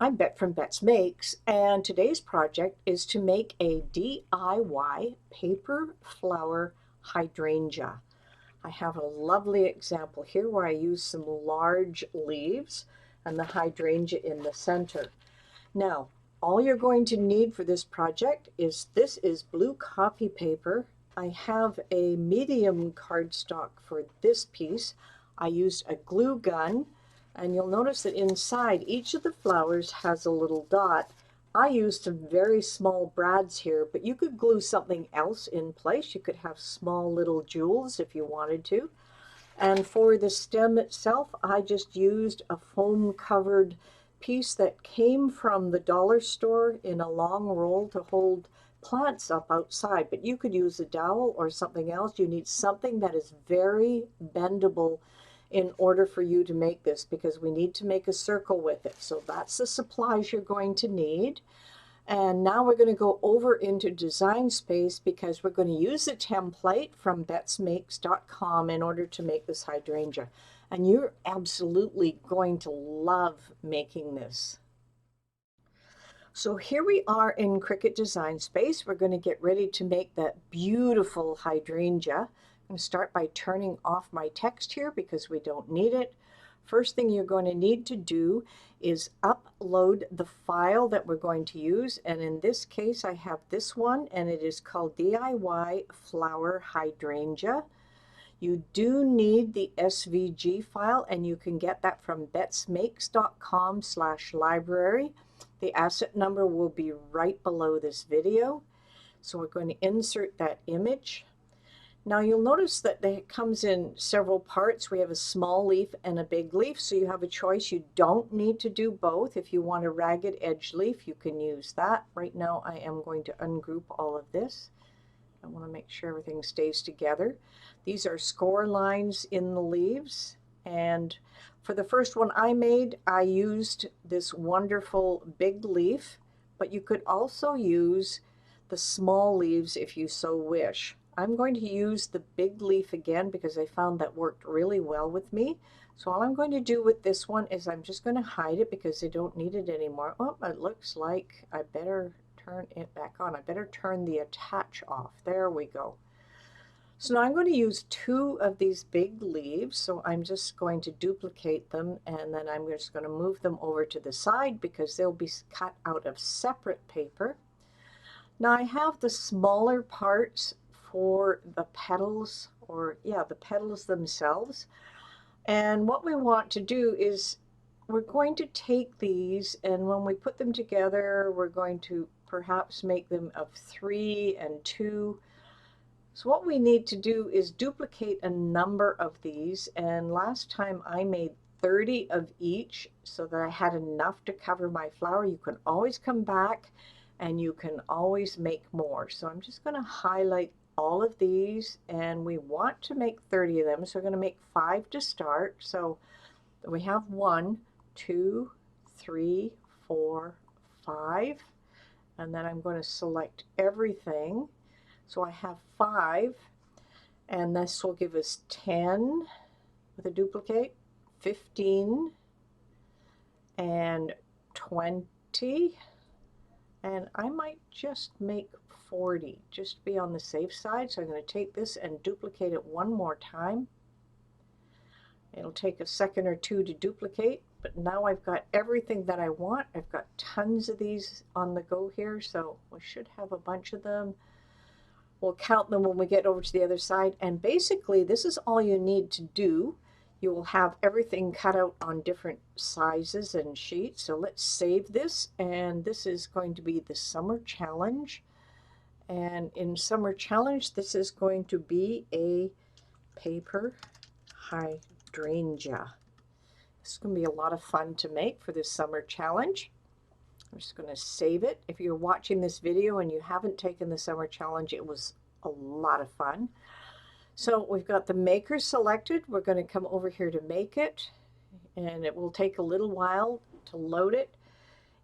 I'm Bet from Bet's Makes, and today's project is to make a DIY paper flower hydrangea. I have a lovely example here where I use some large leaves and the hydrangea in the center. Now, all you're going to need for this project is blue copy paper. I have a medium cardstock for this piece. I used a glue gun. And you'll notice that inside each of the flowers has a little dot. I used some very small brads here, but you could glue something else in place. You could have small little jewels if you wanted to. And for the stem itself, I just used a foam covered piece that came from the dollar store in a long roll to hold plants up outside. But you could use a dowel or something else. You need something that is very bendable in order for you to make this, because we need to make a circle with it. So that's the supplies you're going to need. And now we're going to go over into Design Space because we're going to use a template from betsmakes.com in order to make this hydrangea. And you're absolutely going to love making this. So here we are in Cricut Design Space. We're going to get ready to make that beautiful hydrangea. I'm going to start by turning off my text here because we don't need it. First thing you're going to need to do is upload the file that we're going to use. And in this case, I have this one, and it is called DIY Flower Hydrangea. You do need the SVG file, and you can get that from betsmakes.com/library. The asset number will be right below this video. So we're going to insert that image. Now you'll notice that it comes in several parts. We have a small leaf and a big leaf, so you have a choice. You don't need to do both. If you want a ragged edge leaf, you can use that. Right now I am going to ungroup all of this. I want to make sure everything stays together. These are score lines in the leaves, and for the first one I made, I used this wonderful big leaf, but you could also use the small leaves if you so wish. I'm going to use the big leaf again because I found that worked really well with me. So all I'm going to do with this one is I'm just going to hide it because I don't need it anymore. Oh, it looks like I better turn it back on. I better turn the attach off. There we go. So now I'm going to use two of these big leaves. So I'm just going to duplicate them, and then I'm just going to move them over to the side because they'll be cut out of separate paper. Now I have the smaller parts for the petals, the petals themselves. And what we want to do is we're going to take these, and when we put them together, we're going to perhaps make them of 3 and 2. So what we need to do is duplicate a number of these, and last time I made 30 of each so that I had enough to cover my flower. You can always come back and you can always make more. So I'm just going to highlight all of these, and we want to make 30 of them, so we're going to make 5 to start. So we have 1, 2, 3, 4, 5, and then I'm going to select everything. So I have 5, and this will give us 10 with a duplicate, 15, and 20, and I might just make 40 just to be on the safe side. So I'm going to take this and duplicate it one more time. It'll take a second or two to duplicate, but now I've got everything that I want. I've got tons of these on the go here, so we should have a bunch of them. We'll count them when we get over to the other side, and basically this is all you need to do. You will have everything cut out on different sizes and sheets. So let's save this, and this is going to be the summer challenge. And in summer challenge, this is going to be a paper hydrangea. This is going to be a lot of fun to make for this summer challenge. I'm just going to save it. If you're watching this video and you haven't taken the summer challenge, it was a lot of fun. So we've got the maker selected. We're going to come over here to make it, and it will take a little while to load it.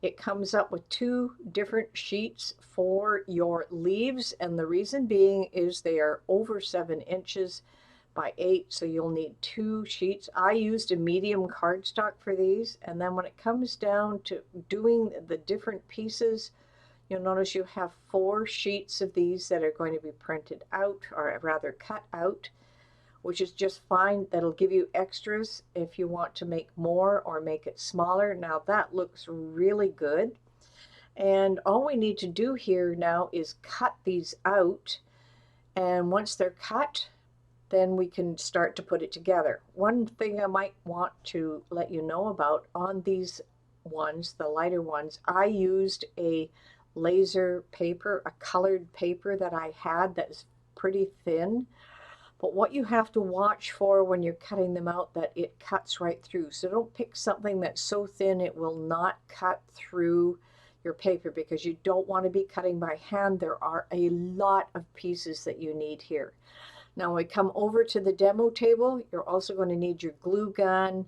It comes up with 2 different sheets for your leaves, and the reason being is they are over 7 inches. by 8, so you'll need 2 sheets. I used a medium cardstock for these, and then when it comes down to doing the different pieces, you'll notice you have 4 sheets of these that are going to be printed out, or rather cut out, which is just fine. That'll give you extras if you want to make more or make it smaller. Now that looks really good. And all we need to do here now is cut these out. And once they're cut, then we can start to put it together. One thing I might want to let you know about on these ones, the lighter ones, I used a laser paper, a colored paper that I had that is pretty thin. But what you have to watch for when you're cutting them out, that it cuts right through. So don't pick something that's so thin it will not cut through your paper, because you don't want to be cutting by hand. There are a lot of pieces that you need here. Now when we come over to the demo table, you're also going to need your glue gun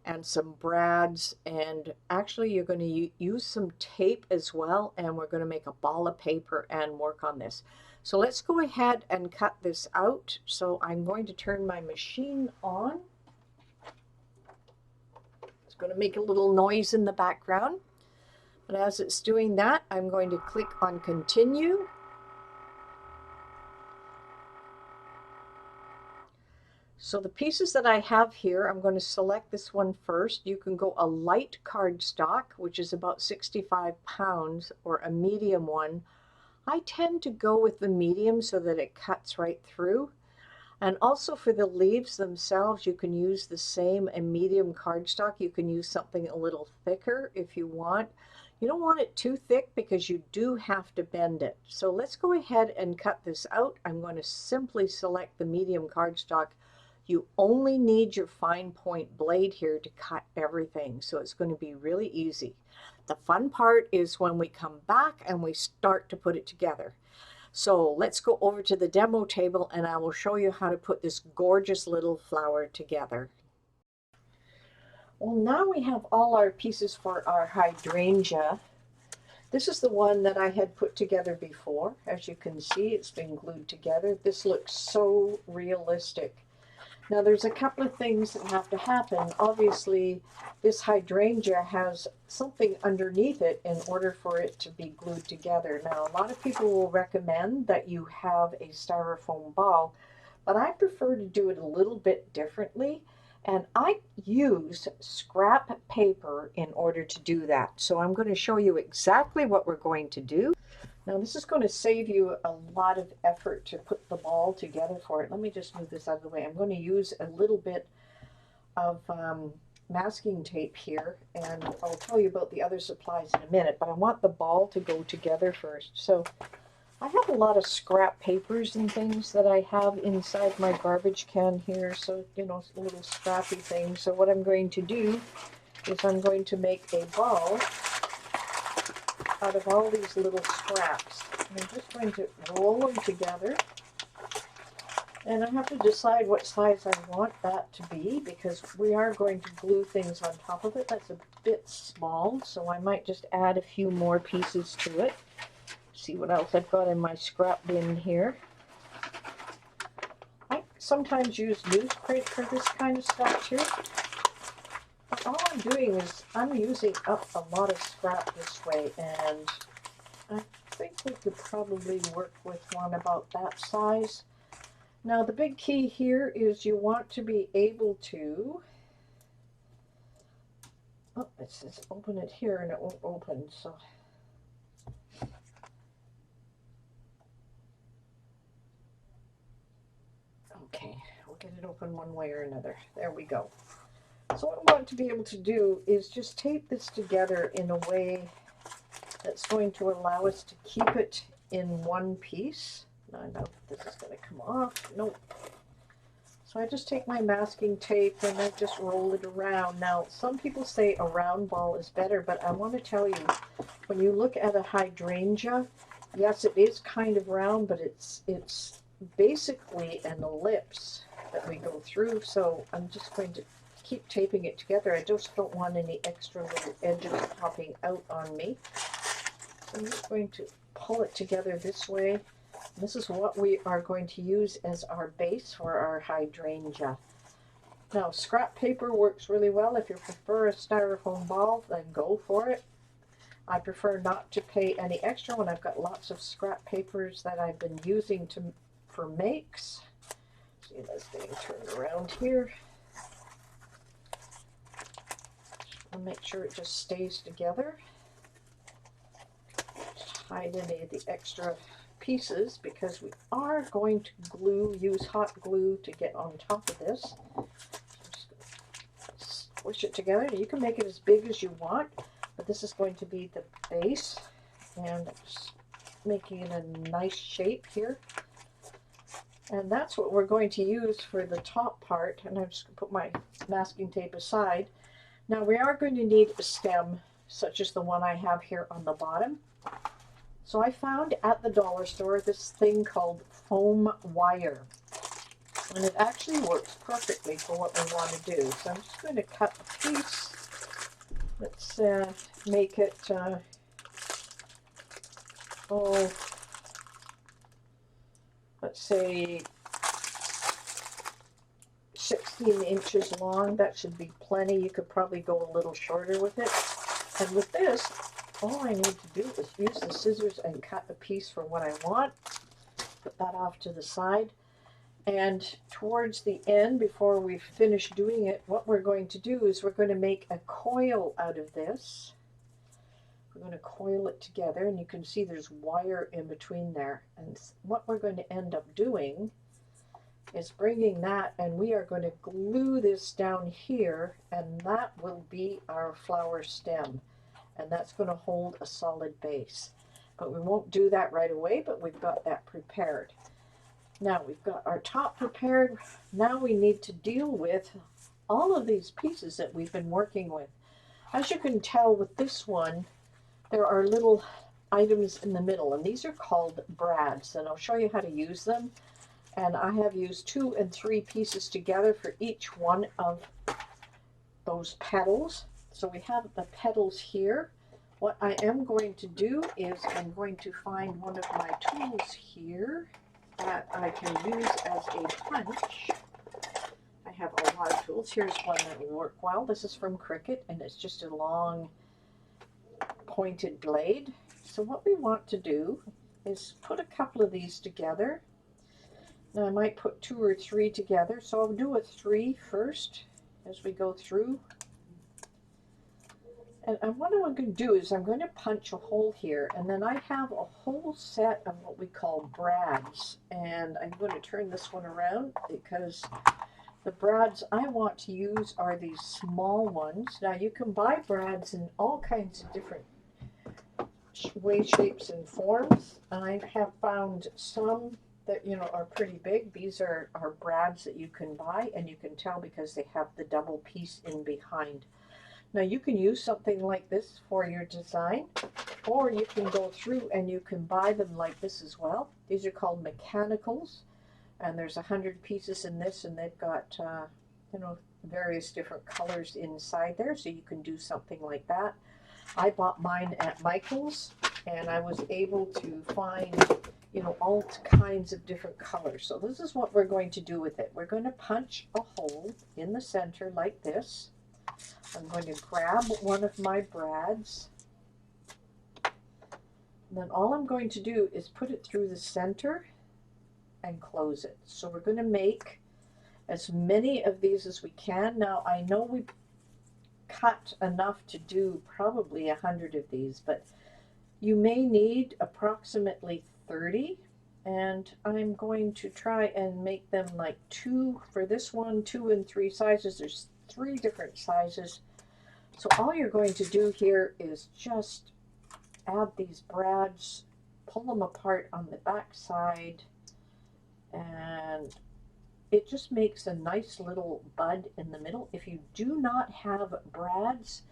and some brads, and actually you're going to use some tape as well, and we're going to make a ball of paper and work on this. So let's go ahead and cut this out. So I'm going to turn my machine on. It's going to make a little noise in the background. But as it's doing that, I'm going to click on continue. So the pieces that I have here, I'm going to select this one first. You can go a light cardstock, which is about 65 pounds, or a medium one. I tend to go with the medium so that it cuts right through. And also for the leaves themselves, you can use the same a medium cardstock. You can use something a little thicker if you want. You don't want it too thick because you do have to bend it. So let's go ahead and cut this out. I'm going to simply select the medium cardstock. You only need your fine point blade here to cut everything, so it's going to be really easy. The fun part is when we come back and we start to put it together. So let's go over to the demo table and I will show you how to put this gorgeous little flower together. Well, now we have all our pieces for our hydrangea. This is the one that I had put together before. As you can see, it's been glued together. This looks so realistic. Now there's a couple of things that have to happen. Obviously, this hydrangea has something underneath it in order for it to be glued together. Now, a lot of people will recommend that you have a styrofoam ball, but I prefer to do it a little bit differently. And I use scrap paper in order to do that. So I'm going to show you exactly what we're going to do. Now this is going to save you a lot of effort to put the ball together for it. Let me just move this out of the way. I'm going to use a little bit of masking tape here, and I'll tell you about the other supplies in a minute, but I want the ball to go together first. So I have a lot of scrap papers and things that I have inside my garbage can here, so you know, little scrappy things. So what I'm going to do is I'm going to make a ball out of all these little scraps. I'm just going to roll them together, and I have to decide what size I want that to be because we are going to glue things on top of it. That's a bit small, so I might just add a few more pieces to it. See what else I've got in my scrap bin here. I sometimes use newsprint for this kind of stuff too. But all I'm doing is I'm using up a lot of scrap this way, and I think we could probably work with one about that size. Now the big key here is you want to be able to, oh, it says open it here and it won't open, so. Okay, we'll get it open one way or another. There we go. So what I want to be able to do is just tape this together in a way that's going to allow us to keep it in one piece. Now I know this is going to come off. Nope. So I just take my masking tape and I just roll it around. Now some people say a round ball is better, but I want to tell you, when you look at a hydrangea, yes, it is kind of round, but it's basically an ellipse that we go through. So I'm just going to keep taping it together. I just don't want any extra little edges popping out on me. So I'm just going to pull it together this way. This is what we are going to use as our base for our hydrangea. Now, scrap paper works really well. If you prefer a styrofoam ball, then go for it. I prefer not to pay any extra when I've got lots of scrap papers that I've been using for makes. See, this thing turned around here. I'll make sure it just stays together. Just hide any of the extra pieces because we are going to use hot glue to get on top of this. So just squish it together. You can make it as big as you want, but this is going to be the base, and I'm just making it a nice shape here. And that's what we're going to use for the top part, and I'm just going to put my masking tape aside. Now we are going to need a stem such as the one I have here on the bottom. So I found at the dollar store this thing called foam wire, and it actually works perfectly for what we want to do. So I'm just going to cut a piece. Let's make it, let's say 16 inches long. That should be plenty. You could probably go a little shorter with it. And with this, all I need to do is use the scissors and cut a piece for what I want. Put that off to the side. And towards the end, before we finish doing it, what we're going to do is we're going to make a coil out of this. We're going to coil it together, and you can see there's wire in between there. And what we're going to end up doing is bringing that, and we are going to glue this down here, and that will be our flower stem. And that's going to hold a solid base. But we won't do that right away, but we've got that prepared. Now we've got our top prepared. Now we need to deal with all of these pieces that we've been working with. As you can tell with this one, there are little items in the middle, and these are called brads, and I'll show you how to use them. And I have used 2 and 3 pieces together for each one of those petals. So we have the petals here. What I am going to do is I'm going to find one of my tools here that I can use as a punch. I have a lot of tools. Here's one that will work well. This is from Cricut, and it's just a long pointed blade. So what we want to do is put a couple of these together. Now I might put 2 or 3 together, so I'll do a 3 first as we go through. And what I'm going to do is I'm going to punch a hole here, and then I have a whole set of what we call brads, and I'm going to turn this one around because the brads I want to use are these small ones. Now you can buy brads in all kinds of different ways, shapes, and forms. I have found some that are pretty big. These are brads that you can buy, and you can tell because they have the double piece in behind. Now you can use something like this for your design, or you can go through and you can buy them like this as well. These are called mechanicals, and there's 100 pieces in this, and they've got various different colors inside there, so you can do something like that. I bought mine at Michael's, and I was able to find all kinds of different colors. So this is what we're going to do with it. We're going to punch a hole in the center like this. I'm going to grab one of my brads, and then all I'm going to do is put it through the center and close it. So we're going to make as many of these as we can. Now I know we cut enough to do probably 100 of these, but you may need approximately 30, and I'm going to try and make them like 2 for this one, 2 and 3 sizes. There's 3 different sizes. So all you're going to do here is just add these brads, pull them apart on the back side, and it just makes a nice little bud in the middle. If you do not have brads,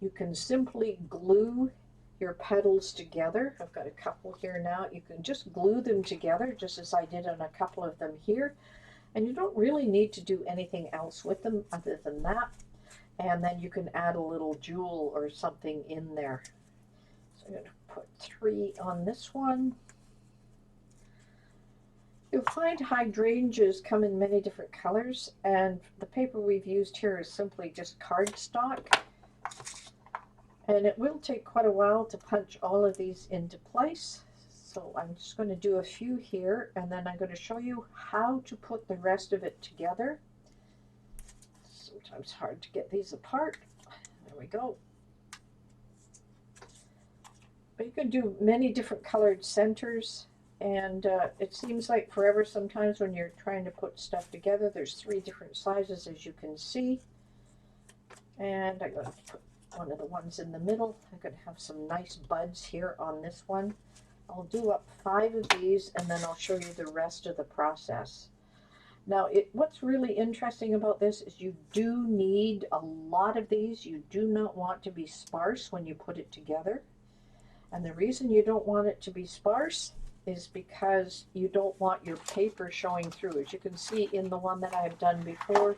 you can simply glue your petals together. I've got a couple here now. You can just glue them together just as I did on a couple of them here. And you don't really need to do anything else with them other than that. And then you can add a little jewel or something in there. So I'm going to put 3 on this one. find hydrangeas come in many different colors, and the paper we've used here is simply just cardstock. And it will take quite a while to punch all of these into place. So I'm just going to do a few here, and then I'm going to show you how to put the rest of it together. Sometimes hard to get these apart. There we go. But you can do many different colored centers, and it seems like forever sometimes when you're trying to put stuff together. There's 3 different sizes, as you can see. And I'm going to put one of the ones in the middle. I'm going to have some nice buds here on this one. I'll do up 5 of these, and then I'll show you the rest of the process. Now, what's really interesting about this is you do need a lot of these. You do not want to be sparse when you put it together. And the reason you don't want it to be sparse is because you don't want your paper showing through. As you can see in the one that I've done before,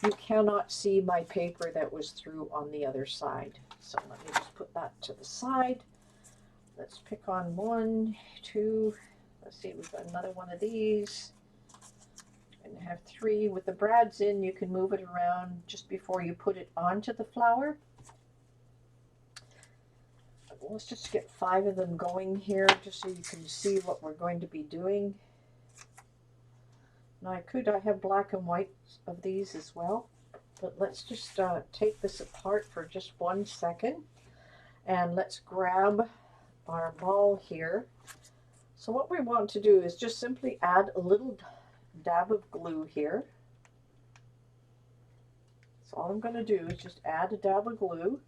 you cannot see my paper that was through on the other side. So let me just put that to the side. Let's pick on 1, 2, let's see, we've got another one of these. And have 3 with the brads in. You can move it around just before you put it onto the flower. Let's just get 5 of them going here, just so you can see what we're going to be doing. Now I have black and white of these as well, but let's just take this apart for just 1 second, and let's grab our ball here. So what we want to do is just simply add a little dab of glue here. So all I'm going to do is just add a dab of glue,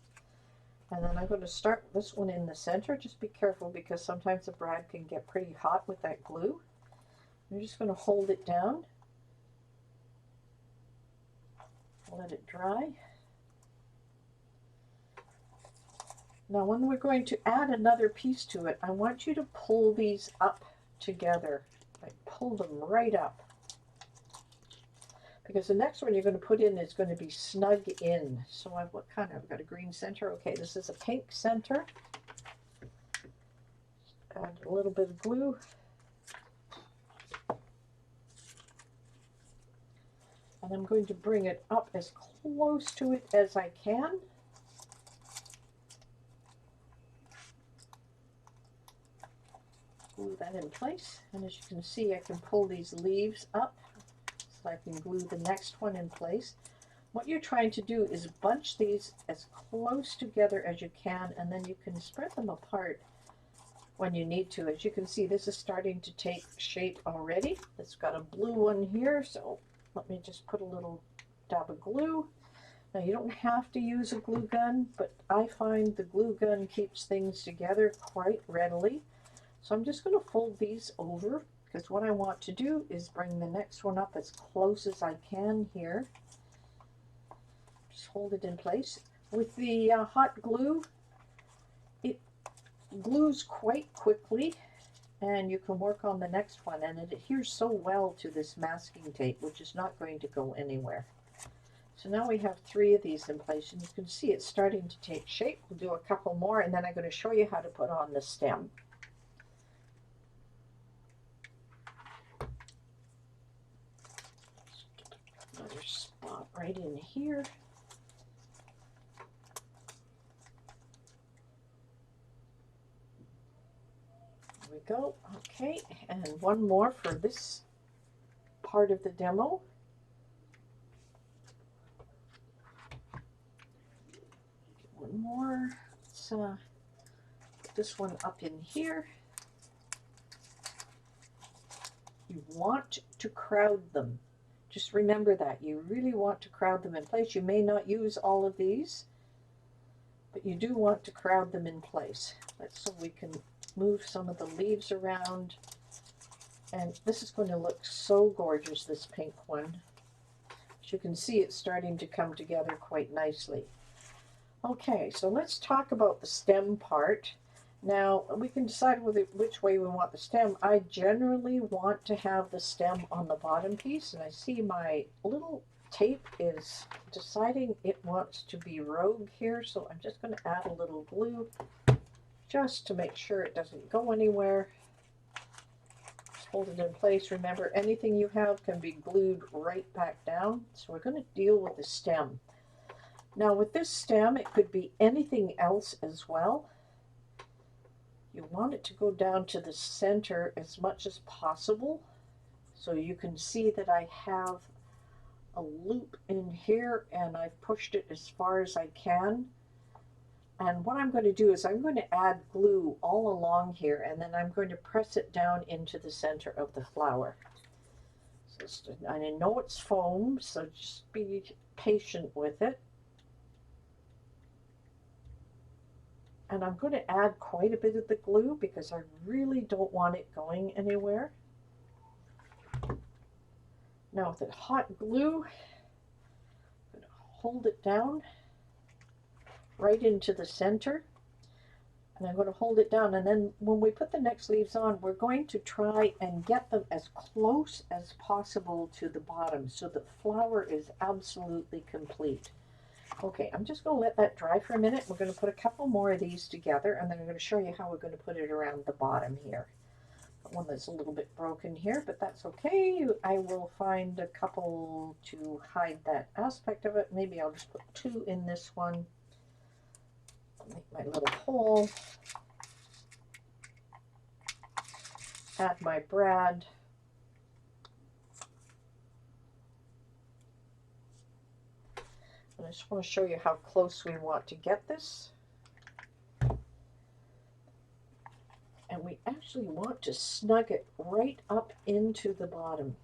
and then I'm going to start this one in the center. Just be careful because sometimes the brad can get pretty hot with that glue. I'm just going to hold it down, let it dry. Now when we're going to add another piece to it, I want you to pull these up together. Like pull them right up. Because the next one you're going to put in is going to be snug in. So I've got a green center. Okay, this is a pink center. Add a little bit of glue. And I'm going to bring it up as close to it as I can. Glue that in place. And as you can see, I can pull these leaves up. So I can glue the next one in place. What you're trying to do is bunch these as close together as you can, and then you can spread them apart when you need to. As you can see, this is starting to take shape already. It's got a blue one here, so let me just put a little dab of glue. Now you don't have to use a glue gun, but I find the glue gun keeps things together quite readily. So I'm just going to fold these over, because what I want to do is bring the next one up as close as I can here. Just hold it in place. With the hot glue, it glues quite quickly, and you can work on the next one, and it adheres so well to this masking tape, which is not going to go anywhere. So now we have 3 of these in place, and you can see it's starting to take shape. We'll do a couple more, and then I'm going to show you how to put on the stem. Another spot right in here. There we go. Okay, and one more for this part of the demo. One more. Let's put this one up in here. You want to crowd them. Just remember that. You really want to crowd them in place. You may not use all of these, but you do want to crowd them in place. That's so we can move some of the leaves around. And this is going to look so gorgeous, this pink one. As you can see, it's starting to come together quite nicely. Okay, so let's talk about the stem part. Now, we can decide which way we want the stem. I generally want to have the stem on the bottom piece, and I see my little tape is deciding it wants to be rogue here, so I'm just going to add a little glue just to make sure it doesn't go anywhere. Just hold it in place. Remember, anything you have can be glued right back down. So we're going to deal with the stem. Now with this stem, it could be anything else as well. You want it to go down to the center as much as possible. So you can see that I have a loop in here and I've pushed it as far as I can. And what I'm going to do is I'm going to add glue all along here, and then I'm going to press it down into the center of the flower. So I know it's foam, so just be patient with it. And I'm going to add quite a bit of the glue because I really don't want it going anywhere. Now with the hot glue, I'm going to hold it down right into the center, and I'm going to hold it down, and then when we put the next leaves on, we're going to try and get them as close as possible to the bottom so the flower is absolutely complete. Okay, I'm just going to let that dry for a minute. We're going to put a couple more of these together, and then I'm going to show you how we're going to put it around the bottom here. One that's a little bit broken here, but that's okay. I will find a couple to hide that aspect of it. Maybe I'll just put two in this one. Make my little hole, add my brad, and I just want to show you how close we want to get this. And we actually want to snug it right up into the bottom,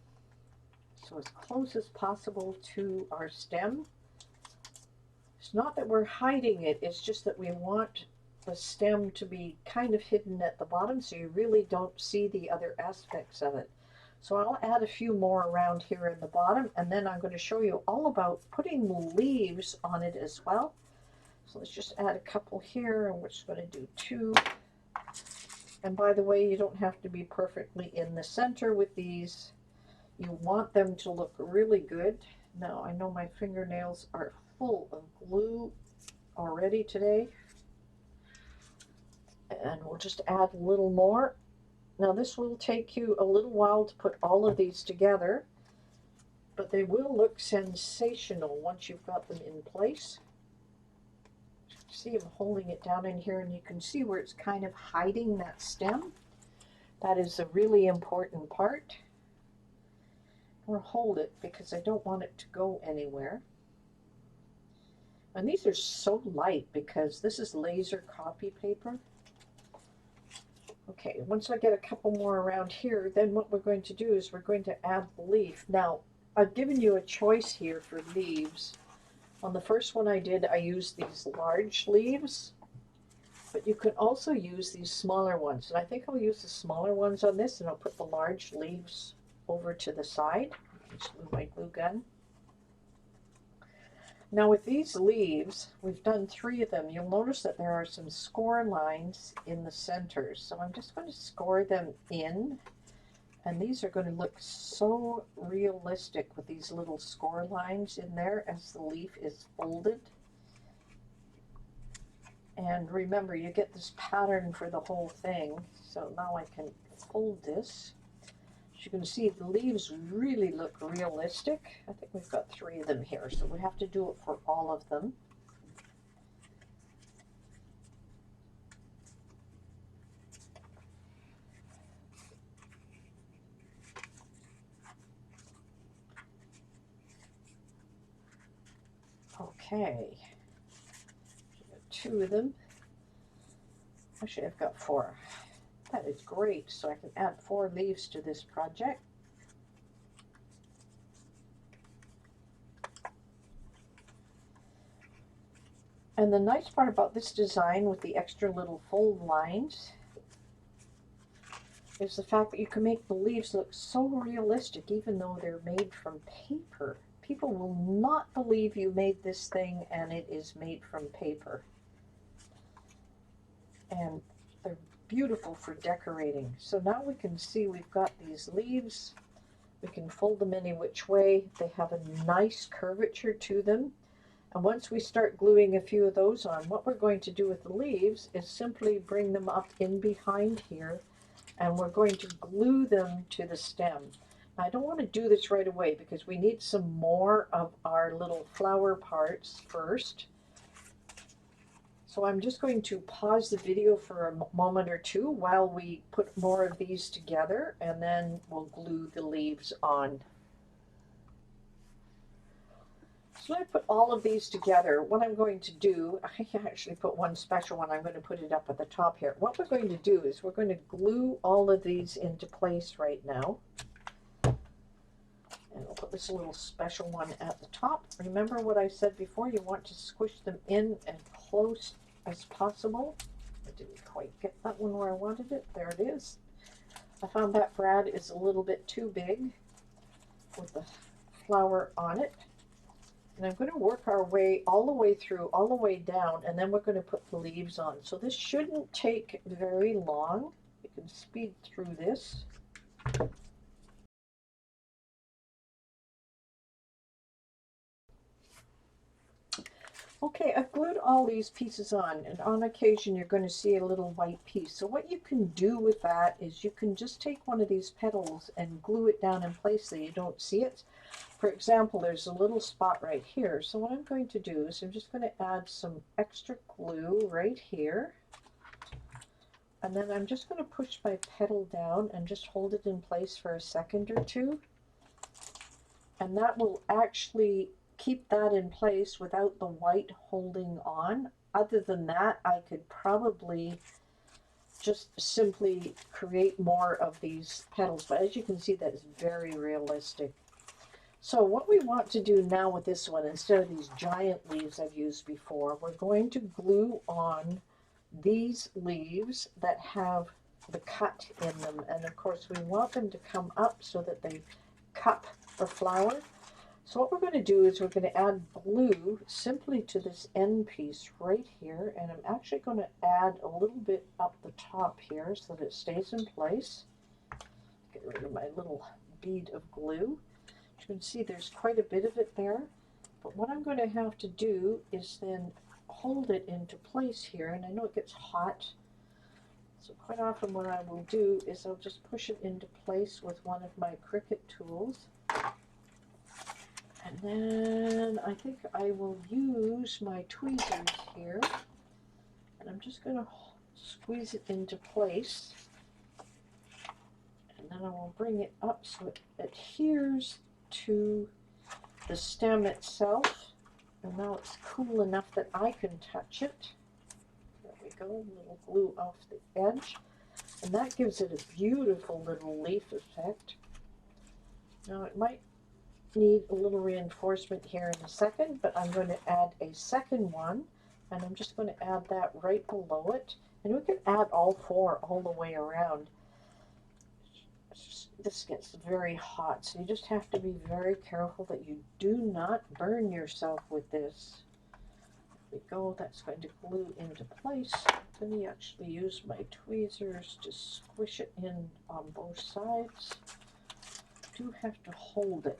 so as close as possible to our stem. It's not that we're hiding it, it's just that we want the stem to be kind of hidden at the bottom so you really don't see the other aspects of it. So I'll add a few more around here in the bottom, and then I'm going to show you all about putting leaves on it as well. So let's just add a couple here, and we're just going to do two. And by the way, you don't have to be perfectly in the center with these. You want them to look really good. Now I know my fingernails are full of glue already today, and we'll just add a little more. Now this will take you a little while to put all of these together, but they will look sensational once you've got them in place. See, I'm holding it down in here, and you can see where it's kind of hiding that stem. That is a really important part. I'll hold it because I don't want it to go anywhere. And these are so light because this is laser copy paper. Okay, once I get a couple more around here, then what we're going to do is we're going to add the leaf. Now, I've given you a choice here for leaves. On the first one I did, I used these large leaves, but you could also use these smaller ones. And I think I'll use the smaller ones on this, and I'll put the large leaves over to the side. Just move my glue gun. Now with these leaves, we've done 3 of them. You'll notice that there are some score lines in the center. So I'm just going to score them in. And these are going to look so realistic with these little score lines in there as the leaf is folded. And remember, you get this pattern for the whole thing. So now I can fold this. As you can see, the leaves really look realistic. I think we've got 3 of them here, so we have to do it for all of them. Okay, got 2 of them. Actually, I've got 4. That is great, so I can add 4 leaves to this project. And the nice part about this design with the extra little fold lines is the fact that you can make the leaves look so realistic even though they're made from paper. People will not believe you made this thing and it is made from paper. And they're beautiful for decorating. So now we can see we've got these leaves. We can fold them any which way. They have a nice curvature to them. And once we start gluing a few of those on, what we're going to do with the leaves is simply bring them up in behind here and we're going to glue them to the stem. Now, I don't want to do this right away because we need some more of our little flower parts first. So I'm just going to pause the video for a moment or two while we put more of these together, and then we'll glue the leaves on. So I put all of these together. What I'm going to do, I actually put one special one. I'm going to put it up at the top here. What we're going to do is we're going to glue all of these into place right now. And we'll put this little special one at the top. Remember what I said before, you want to squish them in as close as possible. I didn't quite get that one where I wanted it. There it is. I found that brad is a little bit too big with the flower on it. And I'm going to work our way all the way through, all the way down, and then we're going to put the leaves on. So this shouldn't take very long. You can speed through this. Okay, I've glued all these pieces on, and on occasion you're going to see a little white piece. So what you can do with that is you can just take one of these petals and glue it down in place so you don't see it. For example, there's a little spot right here. So what I'm going to do is I'm just going to add some extra glue right here. And then I'm just going to push my petal down and just hold it in place for a second or two. And that will actually keep that in place without the white holding on. Other than that, I could probably just simply create more of these petals. But as you can see, that is very realistic. So what we want to do now with this one, instead of these giant leaves I've used before, we're going to glue on these leaves that have the cut in them. And of course we want them to come up so that they cup the flower. So what we're going to do is we're going to add glue simply to this end piece right here, and I'm actually going to add a little bit up the top here so that it stays in place. Get rid of my little bead of glue. You can see there's quite a bit of it there, but what I'm going to have to do is then hold it into place here, and I know it gets hot, so quite often what I will do is I'll just push it into place with one of my Cricut tools. And then I think I will use my tweezers here, and I'm just going to squeeze it into place, and then I will bring it up so it adheres to the stem itself. And now it's cool enough that I can touch it. There we go, a little glue off the edge, and that gives it a beautiful little leaf effect. Now it might need a little reinforcement here in a second, but I'm going to add a second one, and I'm just going to add that right below it, and we can add all four all the way around. This gets very hot, so you just have to be very careful that you do not burn yourself with this. There we go, that's going to glue into place. Let me actually use my tweezers to squish it in on both sides. I do have to hold it.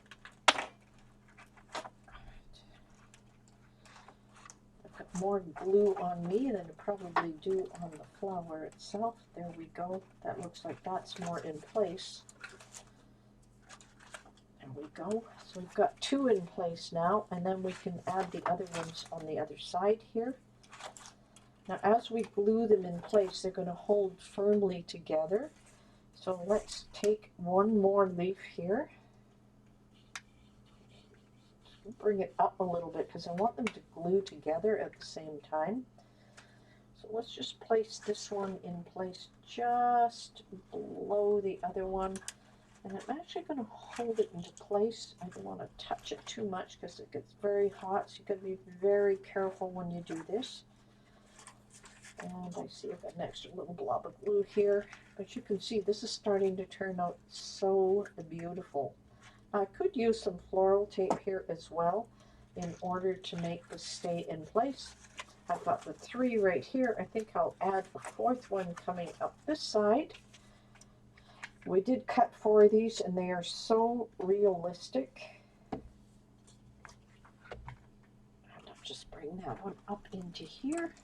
More glue on me than I probably do on the flower itself. There we go. That looks like that's more in place. There we go. So we've got two in place now, and then we can add the other ones on the other side here. Now as we glue them in place, they're going to hold firmly together. So let's take one more leaf here. Bring it up a little bit because I want them to glue together at the same time. So let's just place this one in place just below the other one, and I'm actually going to hold it into place. I don't want to touch it too much because it gets very hot, so you've got to be very careful when you do this. And I see I've got an extra little blob of glue here, but you can see this is starting to turn out so beautiful. I could use some floral tape here as well in order to make this stay in place. I've got the three right here. I think I'll add a fourth one coming up this side. We did cut four of these, and they are so realistic. And I'll just bring that one up into here,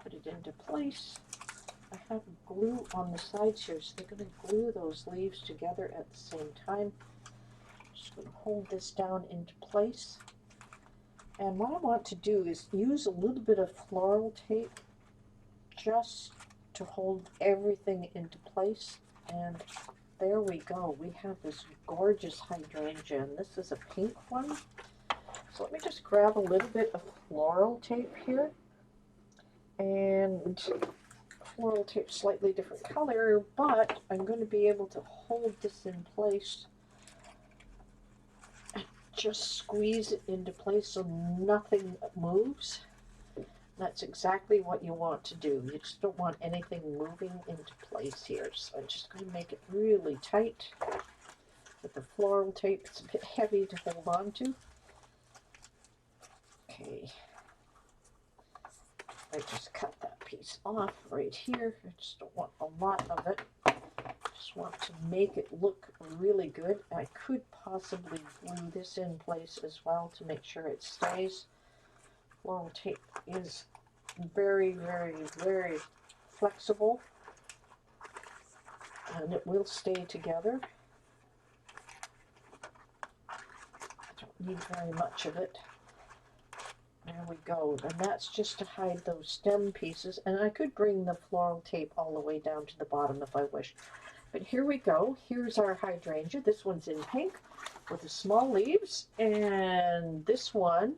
put it into place. I have glue on the sides here, so they're going to glue those leaves together at the same time. Just going to hold this down into place. And what I want to do is use a little bit of floral tape just to hold everything into place. And there we go. We have this gorgeous hydrangea, and this is a pink one. So let me just grab a little bit of floral tape here. And floral tape, slightly different color, but I'm going to be able to hold this in place and just squeeze it into place so nothing moves. That's exactly what you want to do. You just don't want anything moving into place here. So I'm just going to make it really tight with the floral tape. It's a bit heavy to hold on to. Okay. I just cut that piece off right here. I just don't want a lot of it. I just want to make it look really good. I could possibly glue this in place as well to make sure it stays. Floral tape is very, very, very flexible, and it will stay together. I don't need very much of it. There we go, and that's just to hide those stem pieces, and I could bring the floral tape all the way down to the bottom if I wish. But here we go. Here's our hydrangea. This one's in pink with the small leaves, and this one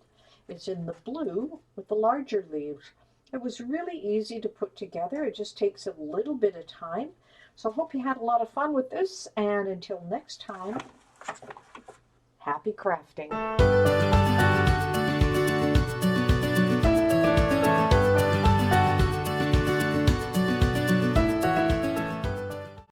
is in the blue with the larger leaves. It was really easy to put together. It just takes a little bit of time. So I hope you had a lot of fun with this, and until next time, happy crafting.